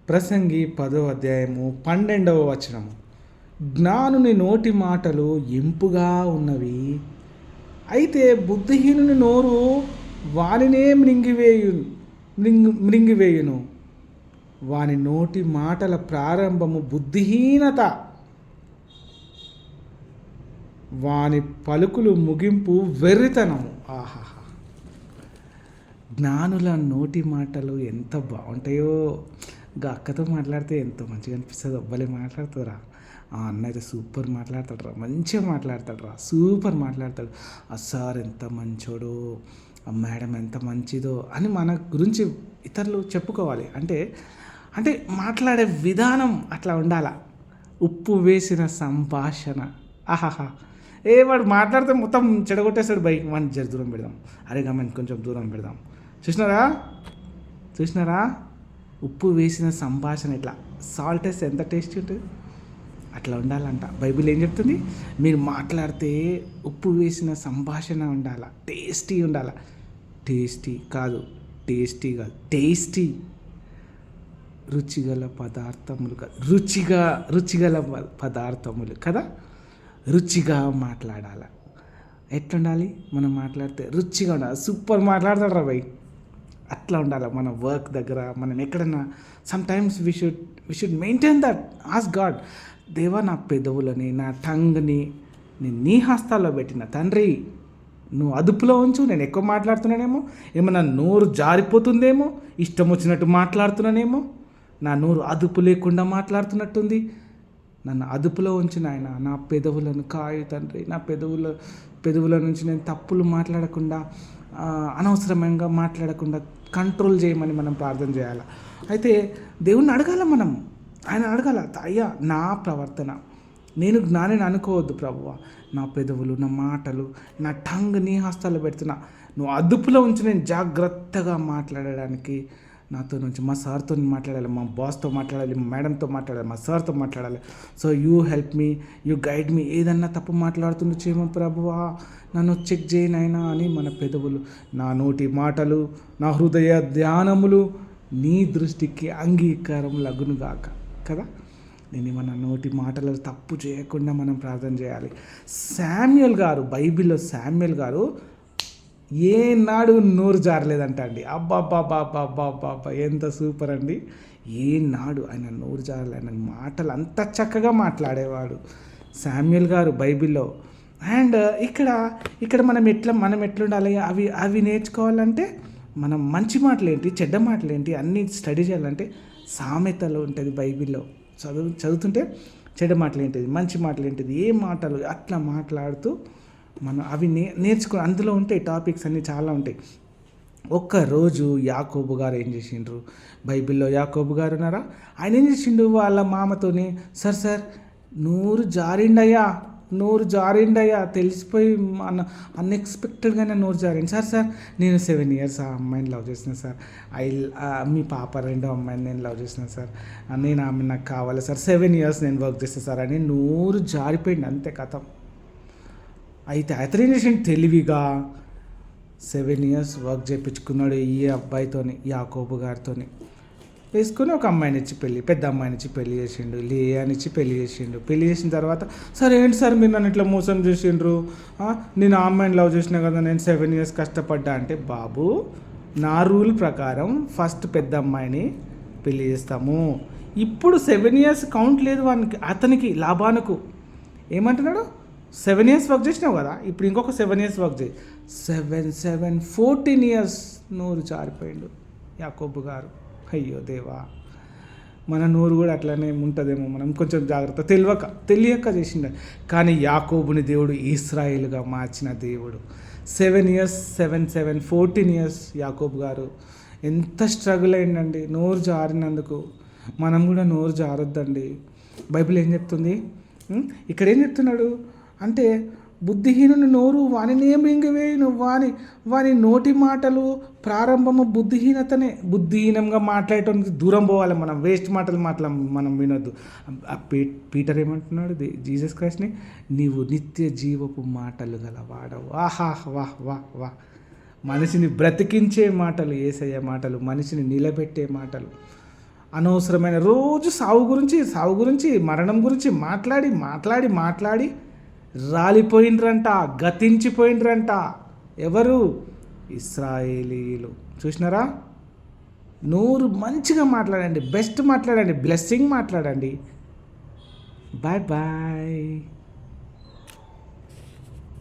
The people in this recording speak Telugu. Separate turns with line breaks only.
ప్రసంగి 10వ అధ్యాయము 12వ వచనము. జ్ఞానుని నోటి మాటలు ఇంపుగా ఉన్నవి, అయితే బుద్ధిహీనుని నోరు వానినే మృంగివేయును. వాని నోటి మాటల ప్రారంభము బుద్ధిహీనత, వాని పలుకులు ముగింపు వెర్రితనము. ఆహా! జ్ఞానుల నోటి మాటలు ఎంత బాగుంటాయో. ఇంకా అక్కతో మాట్లాడితే ఎంతో మంచిగా అనిపిస్తుంది. అబ్బాయి మాట్లాడుతుందిరా, ఆ అన్న అయితే సూపర్ మాట్లాడతాడురా, మంచిగా మాట్లాడతాడురా, సూపర్ మాట్లాడతాడు. ఆ సార్ ఎంత మంచోడో, ఆ మేడం ఎంత మంచిదో అని మన గురించి ఇతరులు చెప్పుకోవాలి. అంటే అంటే మాట్లాడే విధానం అట్లా ఉండాల. ఉప్పు వేసిన సంభాషణ. ఆహాహా! వాడు మాట్లాడితే మొత్తం చెడగొట్టేస్తాడు. బైక్ మన జర దూరం పెడదాం, అరే గమని కొంచెం దూరం పెడదాం. చూసినారా ఉప్పు వేసిన సంభాషణ ఇట్లా సాల్ట్ వేస్తే ఎంత టేస్టీ ఉంటుంది, అట్లా ఉండాలంట. బైబిల్ ఏం చెప్తుంది? మీరు మాట్లాడితే ఉప్పు వేసిన సంభాషణ ఉండాల, టేస్టీ ఉండాల. టేస్టీ కాదు రుచిగల పదార్థములు కాదు, రుచిగల పదార్థములు కదా. రుచిగా మాట్లాడాల. ఎట్లుండాలి? మనం మాట్లాడితే రుచిగా ఉండాలి. సూపర్ మాట్లాడతాడు రా భయ్, అట్లా ఉండాలి. మన వర్క్ దగ్గర, మనం ఎక్కడన్నా sometimes we should maintain that. Ask God, దేవా నా పెదవులని, నా టంగ్ని నేను నీ హస్తాల్లో పెట్టిన తండ్రి, నువ్వు అదుపులో ఉంచు. నేను ఎక్కువ మాట్లాడుతున్నానేమో, ఏమన్నా నోరు జారిపోతుందేమో, ఇష్టం వచ్చినట్టు మాట్లాడుతున్నానేమో, నా నోరు అదుపు లేకుండా మాట్లాడుతున్నట్టుంది. నన్ను అదుపులో ఉంచి నాయన, నా పెదవులను కాయు తండ్రి. నా పెదవుల నుంచి నేను తప్పులు మాట్లాడకుండా, అనవసరంగా మాట్లాడకుండా కంట్రోల్ చేయమని మనం ప్రార్థన చేయాలి. అయితే దేవుణ్ణి అడగాల, ఆయన అడగాల, అయ్యా నా ప్రవర్తన, నేను జ్ఞానిని అనుకోవద్దు ప్రభువా, నా పెదవులు, నా మాటలు, నా టంగ్ నీ హస్తాల్లో పెడుతున్నా, నువ్వు అదుపులో ఉంచి నేను జాగ్రత్తగా మాట్లాడడానికి నాతో నుంచి మా సార్తో మాట్లాడాలి, మా బాస్తో మాట్లాడాలి, మా మేడంతో మాట్లాడాలి, మా సార్తో మాట్లాడాలి. So you help me, you guide me. ఏదన్నా తప్పు మాట్లాడుతుండో చేయమో ప్రభువా, నన్ను చెక్ చేయనైనా అని మన పెదవులు, నా నోటి మాటలు, నా హృదయ ధ్యానములు నీ దృష్టికి అంగీకారం లగునుగాక కదా. నేను మన నోటి మాటలు తప్పు చేయకుండా మనం ప్రార్థన చేయాలి. బైబిల్లో శామ్యూయల్ గారు ఏనాడు నోరు జారలేదంట అండి. అబ్బాబ్బాబ్బాబ్బాబ్బా ఎంత సూపర్ అండి. ఏనాడు ఆయన నోరు జారలే, ఆయన మాటలు అంత చక్కగా మాట్లాడేవాడు శామ్యూయల్ గారు బైబిల్లో. అండ్ ఇక్కడ మనం ఎట్లుండాలి, అవి నేర్చుకోవాలంటే మనం మంచి మాటలు ఏంటి, చెడ్డ మాటలు ఏంటి అన్నీ స్టడీ చేయాలంటే సామెతలో ఉంటుంది బైబిల్లో. చదువుతుంటే చెడ్డ మాటలు ఏంటిది, మంచి మాటలు ఏంటిది, ఏ మాటలు అట్లా మాట్లాడుతూ మనం అవి నేర్చుకో. అందులో ఉంటాయి టాపిక్స్ అన్నీ చాలా ఉంటాయి. ఒక్కరోజు యాకోబు గారు ఏం చేసిండ్రు, బైబిల్లో యాకోబు గారు ఉన్నారా, ఆయన ఏం చేసిండు వాళ్ళ మామతోని, సార్ నోరు జారిండయ్యా తెలిసిపోయి అన్ఎక్స్పెక్టెడ్గానే నోరు జారింది సార్. నేను 7 years ఆ అమ్మాయిని లవ్ చేసిన సార్. మీ పాప 2వ అమ్మాయిని నేను లవ్ చేసిన సార్. నేను ఆమె నాకు కావాలి సార్, 7 years నేను వర్క్ చేస్తాను సార్ అని నోరు జారిపోయింది, అంతే కథం. అయితే అతను ఏం చేసిండు, తెలివిగా 7 years వర్క్ చేయించుకున్నాడు ఈ అబ్బాయితోని, యాకోబు గారితోని వేసుకొని ఒక పెద్ద అమ్మాయినిచ్చి పెళ్లి చేసిండు, లేయానిచ్చి పెళ్లి చేసిండు. పెళ్లి చేసిన తర్వాత, సార్ ఏంటి సార్ మీరు నన్ను ఇట్లా మోసం చేసిండ్రు, నేను ఆ అమ్మాయిని లవ్ చేసినా కదా, నేను 7 years కష్టపడ్డా అంటే, బాబు నా రూల్ ప్రకారం ఫస్ట్ పెద్ద అమ్మాయిని పెళ్లి చేస్తాము. ఇప్పుడు 7 years కౌంట్ లేదు అతనికి, లాభానుకు. ఏమంటున్నాడు, 7 years వర్క్ చేసినావు కదా, ఇప్పుడు ఇంకొక 7 years వర్క్ చేయి. 14 years నోరు జారిపోయిండు యాకోబు గారు. అయ్యో దేవా, మన నోరు కూడా అట్లానే ఉంటుందేమో, మనం కొంచెం జాగ్రత్త, తెలియక చేసిండ. కానీ యాకోబుని దేవుడు ఇశ్రాయేలుగా మార్చిన దేవుడు. 7 years 14 years యాకోబు గారు ఎంత స్ట్రగుల్ అయిందండి నోరు జారినందుకు. మనం కూడా నోరు జారొద్దండి. బైబిల్ ఏం చెప్తుంది, ఇక్కడ ఏం చెప్తున్నాడు అంటే, బుద్ధిహీనుని నోరు వానినే మింగివేయును, వాని నోటి మాటలు ప్రారంభము బుద్ధిహీనతనే. బుద్ధిహీనంగా మాట్లాడటానికి దూరం పోవాలి మనం, వేస్ట్ మాటలు మనం వినొద్దు. పీటర్ ఏమంటున్నాడు జీసస్ క్రైస్ట్ని, నీవు నిత్య జీవపు మాటలు గల వాడవు. ఆహా వాహ్. మనిషిని బ్రతికించే మాటలు యేసయ్య మాటలు, మనిషిని నిలబెట్టే మాటలు. అనవసరమైన రోజు సావు గురించి మరణం గురించి మాట్లాడి మాట్లాడి మాట్లాడి రాలిపోయిండ్రంట, గతించిపోయిండ్రంట. ఎవరు? ఇశ్రాయేలీయులు. చూసినారా? నోరు మంచిగా మాట్లాడండి, బెస్ట్ మాట్లాడండి, బ్లెస్సింగ్ మాట్లాడండి. Bye bye.